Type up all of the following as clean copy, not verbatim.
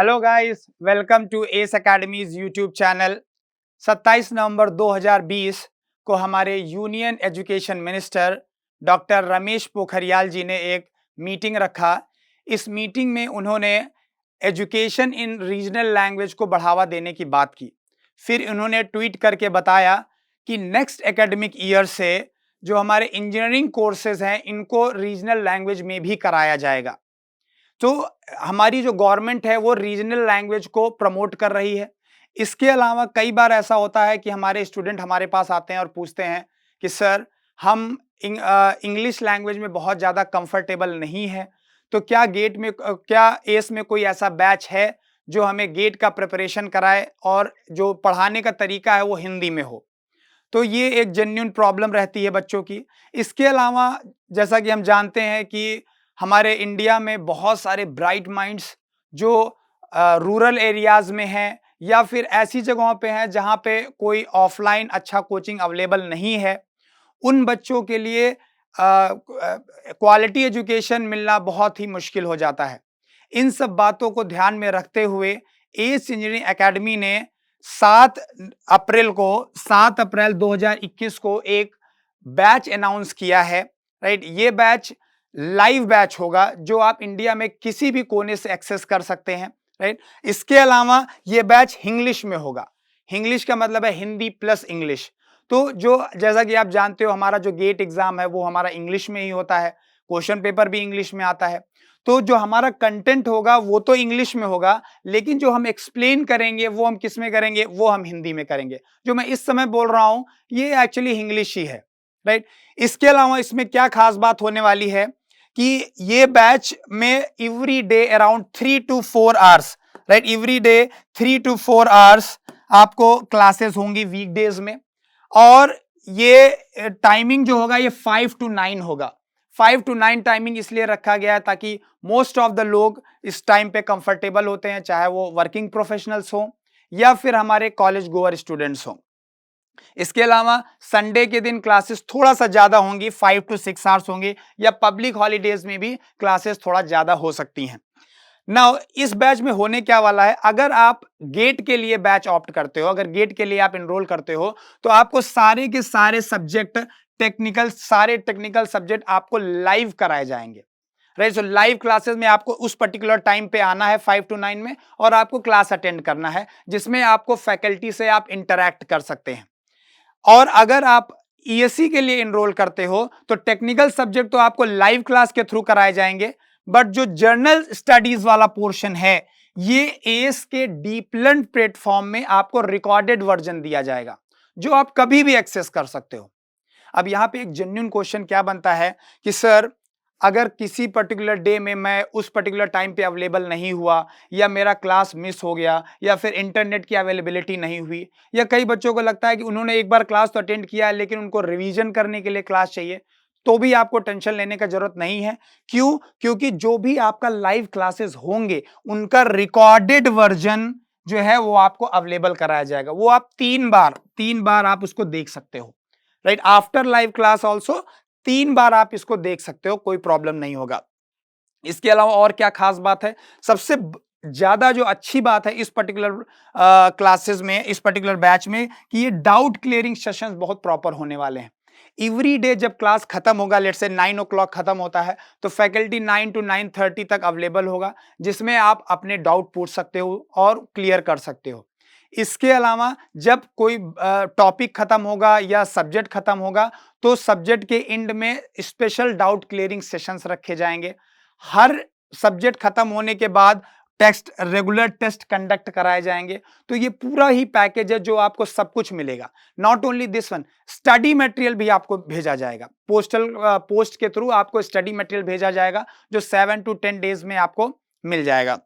Hello guys, welcome to S academy's YouTube channel. 27 November 2020 को हमारे union education minister doctor Ramesh Pokhriyal ji ने एक meeting रखा। इस मीटिंग में उन्होंने एजुकेशन इन रीजनल लैंग्वेज को बढ़ावा देने की बात की। फिर उन्होंने ट्वीट करके बताया कि नेक्स्ट एकेडमिक ईयर से जो हमारे इंजीनियरिंग कोर्सेज हैं इनको रीजनल लैंग्वेज में भी कराया जाएगा। तो हमारी जो गवर्नमेंट है वो रीजनल लैंग्वेज को प्रमोट कर रही है। इसके अलावा कई बार ऐसा होता है कि हमारे स्टूडेंट हमारे पास आते हैं और पूछते हैं कि सर हम इंग्लिश लैंग्वेज में बहुत ज़्यादा कंफर्टेबल नहीं है, तो क्या गेट में क्या एस में कोई ऐसा बैच है जो हमें गेट का प्रिपरेशन कराए और जो पढ़ाने का तरीका है वो हिंदी में हो। तो ये एक जेन्युइन प्रॉब्लम रहती है बच्चों की। इसके अलावा जैसा कि हम जानते हैं कि हमारे इंडिया में बहुत सारे ब्राइट माइंड्स जो रूरल एरियाज में हैं या फिर ऐसी जगहों पे हैं जहाँ पे कोई ऑफलाइन अच्छा कोचिंग अवेलेबल नहीं है, उन बच्चों के लिए क्वालिटी एजुकेशन मिलना बहुत ही मुश्किल हो जाता है। इन सब बातों को ध्यान में रखते हुए एस इंजीनियरिंग एकेडमी ने 7 अप्रैल 2021 को एक बैच अनाउंस किया है। राइट, ये बैच लाइव बैच होगा जो आप इंडिया में किसी भी कोने से एक्सेस कर सकते हैं। राइट, इसके अलावा ये बैच इंग्लिश में होगा। इंग्लिश का मतलब है हिंदी प्लस इंग्लिश। तो जो जैसा कि आप जानते हो हमारा जो गेट एग्जाम है वो हमारा इंग्लिश में ही होता है, क्वेश्चन पेपर भी इंग्लिश में आता है। तो जो हमारा कंटेंट होगा वो तो इंग्लिश में होगा, लेकिन जो हम एक्सप्लेन करेंगे वो हम किस में करेंगे, वो हम हिंदी में करेंगे। जो मैं इस समय बोल रहा हूं ये एक्चुअली इंग्लिश ही है। राइट, इसके अलावा इसमें क्या खास बात होने वाली है कि ये बैच में every day around 3 to 4 hours, right, every day 3 to 4 hours आपको क्लासेस होंगी वीकडेज में। और ये टाइमिंग जो होगा ये 5 to 9 होगा। 5 to 9 टाइमिंग इसलिए रखा गया है ताकि मोस्ट ऑफ द लोग इस टाइम पे कंफर्टेबल होते हैं, चाहे वो वर्किंग प्रोफेशनल्स हों या फिर हमारे कॉलेज गोअर स्टूडेंट्स हों। इसके अलावा संडे के दिन क्लासेस थोड़ा सा ज्यादा होंगी, 5 to 6 आवर्स होंगी, या पब्लिक हॉलीडेज में भी क्लासेस थोड़ा ज्यादा हो सकती हैं। नाउ इस बैच में होने क्या वाला है, अगर आप गेट के लिए बैच ऑप्ट करते हो, अगर गेट के लिए आप एनरोल करते हो तो आपको सारे के सारे सब्जेक्ट सारे टेक्निकल सब्जेक्ट आपको लाइव कराए जाएंगे। राइट, सो लाइव क्लासेस में आपको उस पर्टिकुलर टाइम पे आना है 5 to 9 में, और आपको क्लास अटेंड करना है जिसमें आपको फैकल्टी से आप इंटरैक्ट कर सकते हैं। और अगर आप ईएससी के लिए एनरोल करते हो तो टेक्निकल सब्जेक्ट तो आपको लाइव क्लास के थ्रू कराए जाएंगे, बट जो जर्नल स्टडीज वाला पोर्शन है ये एस के डीप लर्न प्लेटफॉर्म में आपको रिकॉर्डेड वर्जन दिया जाएगा जो आप कभी भी एक्सेस कर सकते हो। अब यहां पे एक जेन्युइन क्वेश्चन क्या बनता है कि सर अगर किसी पर्टिकुलर डे में मैं उस पर्टिकुलर टाइम पे अवेलेबल नहीं हुआ, या मेरा क्लास मिस हो गया, या फिर इंटरनेट की अवेलेबिलिटी नहीं हुई, या कई बच्चों को लगता है कि उन्होंने एक बार क्लास तो अटेंड किया है लेकिन उनको रिवीजन करने के लिए क्लास चाहिए, तो भी आपको टेंशन लेने का जरूरत नहीं है। क्यों? क्योंकि जो भी आपका लाइव क्लासेस होंगे उनका रिकॉर्डेड वर्जन जो है वो आपको अवेलेबल कराया जाएगा। वो आप 3 बार आप उसको देख सकते हो। Right, after live class also 3 बार आप इसको देख सकते हो, कोई प्रॉब्लम नहीं होगा। इसके अलावा और क्या खास बात है, सबसे ज्यादा जो अच्छी बात है इस पर्टिकुलर क्लासेस में, इस पर्टिकुलर बैच में, कि ये डाउट क्लियरिंग सेशंस बहुत प्रॉपर होने वाले हैं। एवरी डे जब क्लास खत्म होगा, लेट से 9 o'clock खत्म होता है, तो फैकल्टी 9 to 9:30 तक अवेलेबल होगा जिसमें आप अपने डाउट पूछ सकते हो और क्लियर कर सकते हो। इसके अलावा जब कोई टॉपिक खत्म होगा या सब्जेक्ट खत्म होगा तो सब्जेक्ट के एंड में स्पेशल डाउट क्लियरिंग सेशंस रखे जाएंगे। हर सब्जेक्ट खत्म होने के बाद रेगुलर टेस्ट कंडक्ट कराए जाएंगे। तो ये पूरा ही पैकेज है जो आपको सब कुछ मिलेगा। Not only this one, study material भी आपको भेजा जाएगा, पोस्ट के थ्रू आपको स्टडी मटेरियल भेजा जाएगा जो 7 to 10 डेज में आपको मिल जाएगा।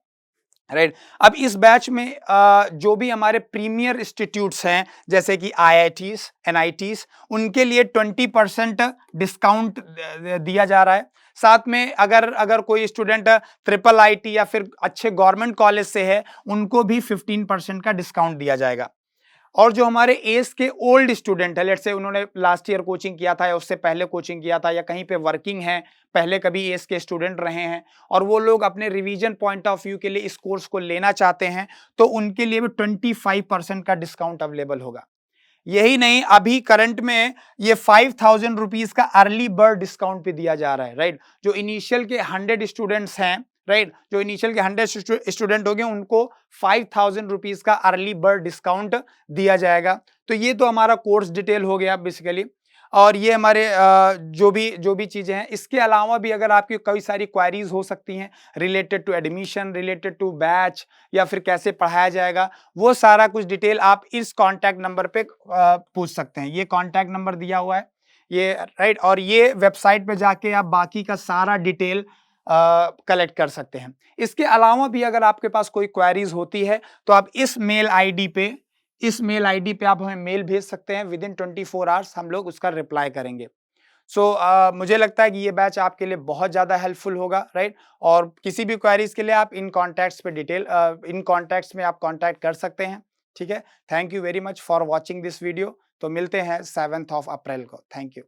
राइट, अब इस बैच में जो भी हमारे प्रीमियर इंस्टीट्यूट्स हैं जैसे कि आईआईटीज, एनआईटीज, उनके लिए 20% डिस्काउंट दिया जा रहा है। साथ में अगर कोई स्टूडेंट ट्रिपल आईटी या फिर अच्छे गवर्नमेंट कॉलेज से है उनको भी 15% का डिस्काउंट दिया जाएगा। और जो हमारे एस के ओल्ड स्टूडेंट है, लेट्स से उन्होंने लास्ट ईयर कोचिंग किया था या उससे पहले कोचिंग किया था या कहीं पे वर्किंग है, पहले कभी एस के स्टूडेंट रहे हैं और वो लोग अपने रिवीजन पॉइंट ऑफ व्यू के लिए इस कोर्स को लेना चाहते हैं, तो उनके लिए भी 25% का डिस्काउंट अवेलेबल होगा। यही नहीं, अभी करंट में ये 5,000 रुपीज का अर्ली बर्ड डिस्काउंट भी दिया जा रहा है, राइट। जो इनिशियल के 100 स्टूडेंट्स हैं, राइट, जो इनिशियल के 100 स्टूडेंट हो गए उनको 5,000 रुपीज का अर्ली बर्ड डिस्काउंट दिया जाएगा। तो ये तो हमारा कोर्स डिटेल हो गया बेसिकली, और ये हमारे जो भी चीजें हैं। इसके अलावा भी अगर आपकी कई सारी क्वेरीज हो सकती हैं related to admission, related to batch, या फिर कैसे पढ़ाया जाएगा, वो सारा कुछ डिटेल आप इस कॉन्टैक्ट नंबर पे पूछ सकते हैं। ये कॉन्टैक्ट नंबर दिया हुआ है, ये राइट, और ये वेबसाइट पे जाके आप बाकी का सारा डिटेल कलेक्ट कर सकते हैं। इसके अलावा भी अगर आपके पास कोई क्वेरीज होती है तो आप इस मेल आईडी पे आप हमें मेल भेज सकते हैं। विद इन 24 आवर्स हम लोग उसका रिप्लाई करेंगे। मुझे लगता है कि ये बैच आपके लिए बहुत ज़्यादा हेल्पफुल होगा, राइट। और किसी भी क्वेरीज के लिए आप इन कॉन्टैक्ट्स में आप कॉन्टैक्ट कर सकते हैं, ठीक है। Thank you very much for watching this video. तो मिलते हैं 7 अप्रैल को। Thank you.